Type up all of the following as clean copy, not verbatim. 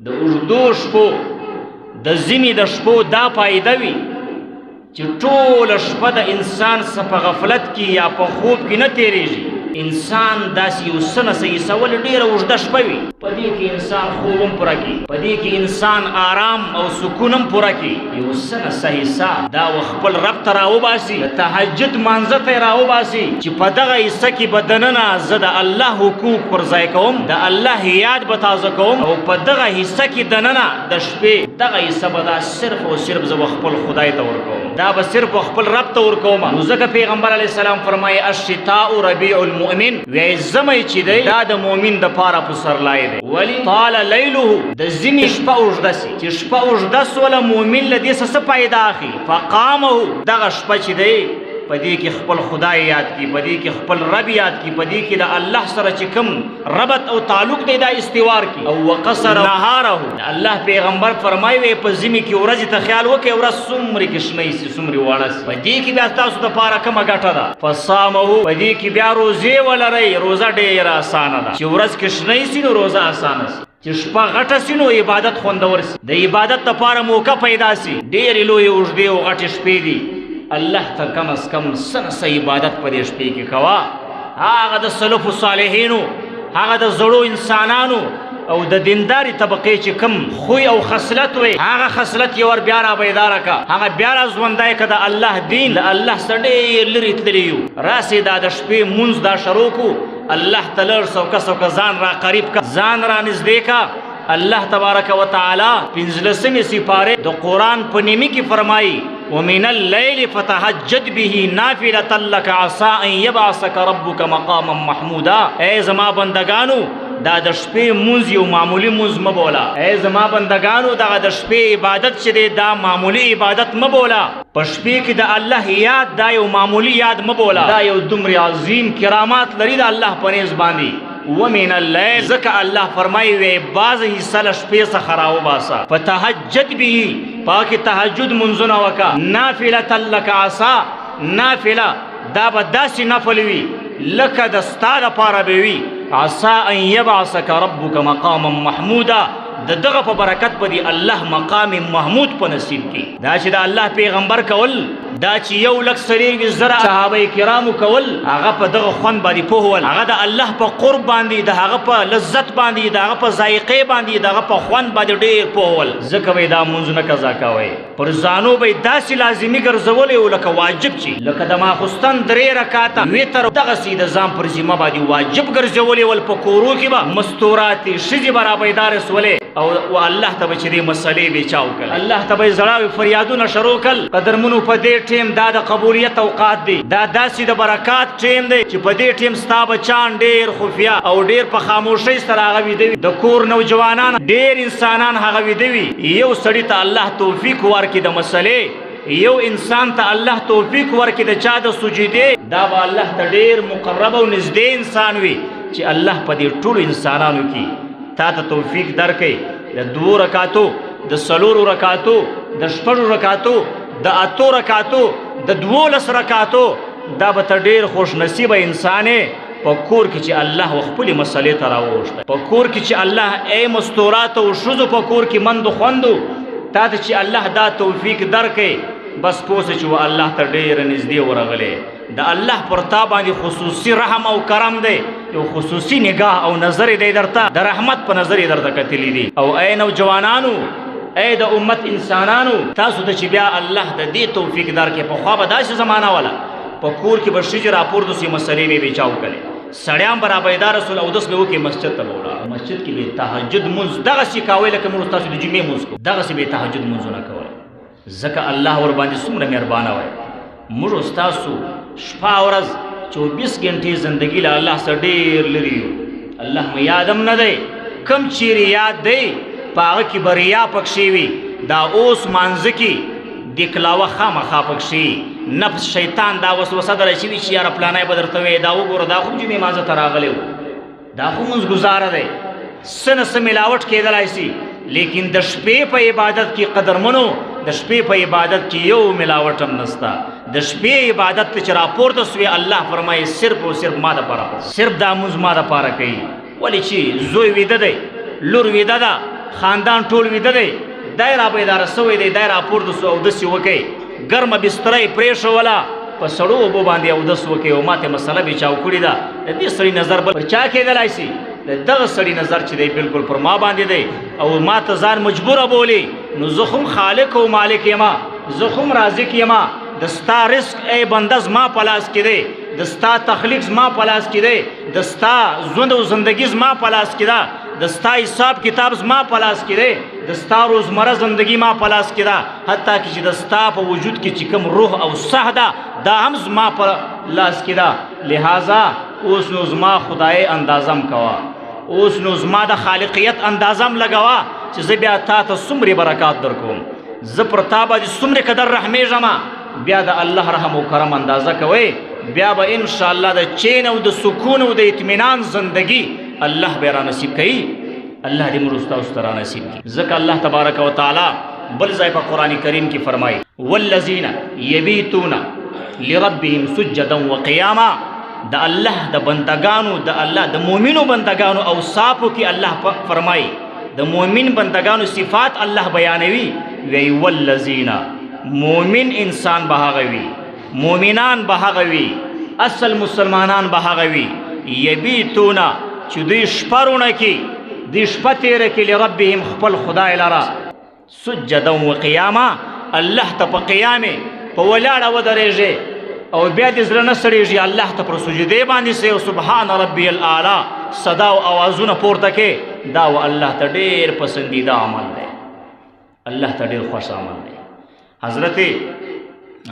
د اوږدو شپو د ژمي د شپو دا فایده وي چې ټوله شپه د انسان څه په غفلت کې یا په خوب کې نه تېرېږي. انسان داسې یو څه نه څه حصه ولې ډېره اوږده شپه وي، په دې کې انسان خوب هم پوره کړي، په دې کې انسان آرام او سکون هم پوره کړي. یو څه نه څه حصه دا خپل رب ته راوباسي، د تهجد مانځه ته یې راوباسي چې په دغه حصه کې به دننه زه د الله حقوق پر ځای کوم، د الله یاد به تازه کوم، او په دغه حصه کې دننه د شپې دغه حصه به دا صرف او صرف زه خپل خدای ته ورکوم، دا به صرف خپل رب ته ورکوم. نو ځکه پیغمبر علیه السلام فرمایي الشتاء ربیع المؤمن، وایي ژمی چې دی دا د مؤمن دپاره پسرلی دی. ولې طال لیله، د ژمي شپه اوږده سي، چې شپه اوږده سوله مؤمن له دې څه پیدا اخلي. فقامه، دغه شپه چې دی په دې کې خپل خدای یاد کی، په دې کې خپل رب یاد کی، په دې کې د الله سره چې کوم ربط او تعلق دی دا استوار کی. او وقصر نهاره، الله پیغمبر فرمایي په ژمي کې ورځې ته خیال وکړئ، ورځ څومره کشمۍ سي څومره واړه سي، په دې کې بیا تاسو دپاره کومه ګټه ده. فصامه، په دې کې بیا روزې ولرئ، روزه ډېره اسانه ده. چې ورځ کشمۍ سي نو روزه اسانه سي، چې شپه غټه سي نو عبادت خوندور سي، د عبادت دپاره موقع پیدا سي. ډېرې لویې اوږدې او غټې شپې دي، الله ته کم از کم څه نه څه عبادت په دې شپې کې کوه. هغه د سلفو صالحینو، هغه د زړو انسانانو او د دینداري طبقې چې کم خوی او خصلت وي، هغه خصلت یې ور بیا را بیداره که، هغه بیا را ژوندی که. د الله دین د الله څخه ډېر لرې تللي یو، راسې دا د شپې مونځ دا شروع کړو، الله ته لږ سوکه سوکه ځان را قریب که، ځان را نږدې که. الله تبارک و تعالی 15 سپارې د قرآن په نیمه کې فرمایي ومن الليل فتهجد به نافلة لك عسى ان يبعثك ربك مقاما محمودا. ای زما بندگانو دا د شپې مونځ یو معمولی مونځ مه بوله، ای زما بندگانو دغه د شپې عبادت چې دی دا معمولی عبادت مه بوله، په شپې کې د الله یاد دا یو معمولی یاد مه بوله، دا یو دومره عظیم کرامات لري د الله په نیز باندې. ومن الليل، ځکه الله فرمایي وی بعض حصه له شپې څخه راوباسه، فتهجد به، پاکې تهجد منځونه وکړه. نافلة لک عسى، نافله دا به داسې نفل وي لکه د ستا دپاره به وي. عسى ان يبعثك ربك مقاما محمودا، د دغه په برکت به دې الله مقام محمود په نصیب کړي. دا چې د الله پیغمبر کول، دا چې 1,40,000 صحابه کرامو کول، هغه په دغه خوند باندې پوهول، هغه د الله په قرب باندې، د هغه په لذت باندې، د هغه په ذایقې باندې، د هغه په خوند باندې ډېر پوهول. ځکه به دا مونځونه قضا کوئ، پر ځانو به داسې لازمي ګرځولی و لکه واجب چې لکه د ماخوستن 3 رکاته وتر دغسې د ځان پر ذمه باندې واجب ګرځولی ول. په کورو کې به مستوراتې ښځې به را بیدارې سولې، او الله ته به چې دې مسلې بېچا وکړل، الله ته به یې زړاوې فریادونه شروع کړل. قدرمنو په دې ټیم دا د قبولیت اوقات دی، دا داسې د برکات ټیم دی چې په دې ټیم ستا بچان ډېر خفیه او ډېر په خاموشۍ سره هغه ویده وي، د کور نوجوانان ډېر انسانان هغه ویده وي. یو سړي ته الله توفیق ورکړي د مسلې، یو انسان ته الله توفیق ورکړي د چا د سجدې، دا به الله ته ډېر مقرب او نږدې انسان وي چې الله په دې ټولو انسانانو کې تا ته توفیق درکړي د 2 رکاتو، د 4 رکاتو، د 6 رکاتو، د 8 رکاتو، د 12 رکاتو. دا به ته ډېر خوش نصیبه انسان یې په کور کې چې الله خپلې مسلې ته راووښته، په کور کې چې الله ای مستوراتو او ښځو په کور کې مندو خوندو تا ته چې الله دا توفیق درکړي، بس پوه سه چې و الله ته ډېره نږدې ورغلی. د الله پر تا باندې خصوصي رحم او کرم دی، یو خصوصي نگاه او نظر دی درته، د رحمت په نظر یې درته کتلی دي. او ای نوجوانانو، ای د امت انسانانو، تاسو ته چې بیا الله د دې توفیق درکړي. پخوا به داسې زمانه وله په کور کې به ښځې راپورته سي، مسلې به یې بېچا وکړې، سړیان به را بیداره سول، اودس به وکړي، مسجد ته به ولاړ، مسجد کې به تهجد مونځ دغسې کوئ لکه موږ تاسو د جمعې مونځ کوو، دغسې به یې تهجد مونځونه کول. ځکه الله ورباندې څومره مهربانه وی. موږ ستاسو شپه ورځ 24 غنټې زندګي له الله سره ډېر لرې یو، الله مو یاد هم نه دی، کم چیرې یاد دی په هغه کې به ریا پکښې وي، دا اوس مانځه کې دکلاوه خامخا پکښې نفس شیطان دا وسوسه در شوي چې یاره پلانی به درته وایي دا وګوره دا خو جمعې مانځه ته راغلی و، دا خو مونځ ګزاره دی، څه نه څه ملاوټ کېدلی سي. لیکن د شپې په عبادت کې قدرمنو، د شپې په عبادت کې یو ملاوټ هم نسته. د شپې عبادت ته چې راپورته سوې الله فرمایي صرف او صرف ما دپاره، صرف دا مونځ ما دپاره کوي. ولې چې زوی ویده دی، لور ویده ده، خاندان ټول ویده دی، دی را بیداره سوی دی، دی را پورته سو اودس یې وکئ، ګرمه بستره یې پرېښوله، په سړو اوبو باندې اودس وکئ او ما ته مسله بېچاو کړې ده. د دې سړي نظر بل پر چا کېدلی شي؟ د دغه سړي نظر چې دی بلکل پر ما باندې دی او ما ته ځان مجبوره بولي. نو زه خو خالق او مالک یما، زه خو رازق یما. د ستا رزق ای بنده زما په لاس کې دی، د ستا تخلیق زما په لاس کې دی، د ستا ژوند او زندگی زما په لاس کې ده، د ستا حساب کتاب زما په لاس کې دی، د ستا روزمره زندگی ما په لاس کې ده، حتی چې د ستا په وجود کې چې کوم روح او صح ده دا هم زما په لاس کې ده. لہذا اوس نو زما خدای اندازم کوه، اوس نو زما د خالقیت اندازم لګوه چې زه بیا تا ته څومرې برکات در کوم، زه پر تا باندې څومرې قدر رحمېږم. بیا د الله رحم او کرم اندازه کوئ، بیا به انشاءالله د چین او د سکون او د اطمینان زندگی الله به را نصیب کوي. الله دې موږ ستاسو ته را نصیب کړي. ځکه الله تبارک و تعالی بل ځای په قرآن کریم کې فرمایي والذین یبیتون لربهم سجدا وقیاما. د الله د بندگانو، د الله د مؤمنو بندگانو اوصافو کې الله فرمایي، د مؤمن بندگانو صفات الله بیانوي. وی والذین، مومن انسان به هغه وي، مومنان به هغه وي، اصل مسلمانان به هغه وي یبیتون چې دوی شپه رونه کي، دوی شپه تیره کي لربهم خپل خدای لره سجدا وقیاما. الله ته په قیامې په ولاړه ودرېږي او بیا دې زړه نه سړېږي، الله ته پر سجدې باندې سي او سبحان ربي الاعلی صدا او اوازونه پورته کې. دا و الله ته ډېر پسندیده عمل دی، الله ته ډېر خوښ عمل دی. حضرت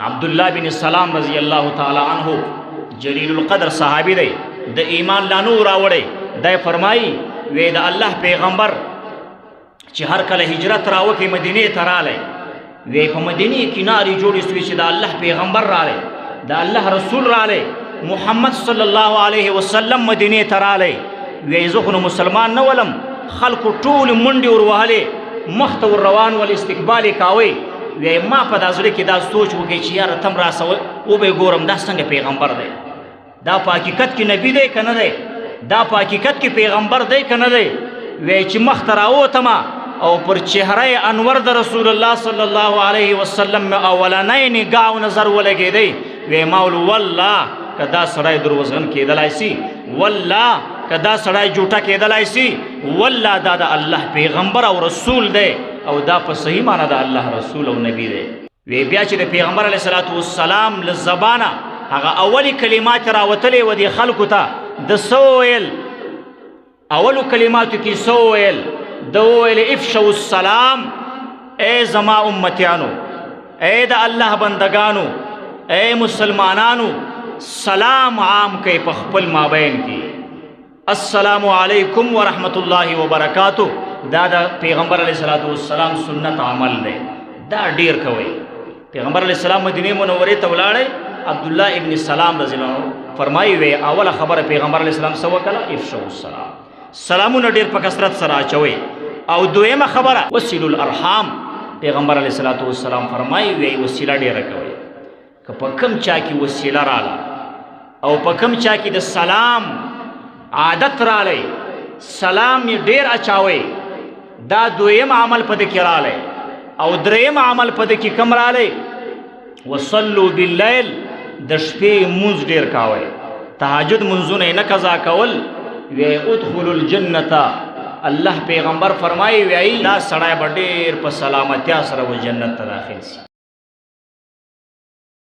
عبدالله بن سلام رضی الله تعالی عنہ جلیل القدر صحابی دی، د ایمان لانو راوړی. دی فرمایي وی د الله پیغمبر چې هر کله هجرت راوکړي مدینې ته رالی، وی په مدینې کې نارې جوړې سوې چې د الله پیغمبر رالی، د الله رسول رالی، محمد صلی الله علیه وسلم مدینې ته رالی. وی زه خو نو مسلمان نه ولم، خلکو ټول منډې ور وهلې، مخ ته ور روان ول، استقبال یې کاوی. وی ما په دا زړه کې دا سوچ وکړي چې یاره تم راسه وبه ګورم دا څنګه پیغمبر دی، دا په حقیقت کې نبی دی که نه دی، دا په حقیقت کې پیغمبر دی که نه دی. وی چې مخ ته راووتم او پر چهره انور د رسول الله صلی الله علیه وسلم اولنی نگاه او نظر ولګېدی. وی ما ول والله که دا سړی دروغجن کېدلی سي، والله که دا سړی جوټه کېدلی سي، والله دا د الله پیغمبر او رسول دی او دا په صحیح معنی د الله رسول او نبی دی. وی بیا چې د پیغمبر علیه الصلاۃ والسلام له زبانه هغه اولی کلمات راوتلې و دې خلکو ته، د څه وویل؟ اولو کلماتو کې څه وویل؟ د وویل افشوا السلام، ای زما امتیانو، ای د الله بندگانو، ای مسلمانانو، سلام عام کوي په خپل مابین کې. السلام علیکم ورحمت الله وبرکاتہ. دا د پیغمبر علیه الصلاۃ والسلام سنت عمل دی، دا ډیر کوي. پیغمبر علیه السلام مدینه منورې ته ولاړی، عبدالله ابن سلام رضی الله عنه فرمایي وی اوله خبره پیغمبر علیه السلام څه وکړه؟ افشوا السلام، سلامونه ډیر په کثرت سره اچوئ. او دویمه خبره وصلوا الارحام، پیغمبر علیه الصلاۃ والسلام فرمایي وی وسیله ډیره کوي. که په کم چا کې وسیله راله او په کم چا کې د سلام عادت رالی، سلام یې ډیر اچاوئ، دا دویم عمل په دې کې رالی. او دریم عمل په دې کې کم رالی؟ وصلوا باللیل، د شپې مونځ ډیر کوئ، تهجد منځونه یې نه قضا کول. وی ادخلوا الجنة، الله پیغمبر فرمایي وی دا سړی به ډیر په سلامتیا سره و جنت ته داخل شي.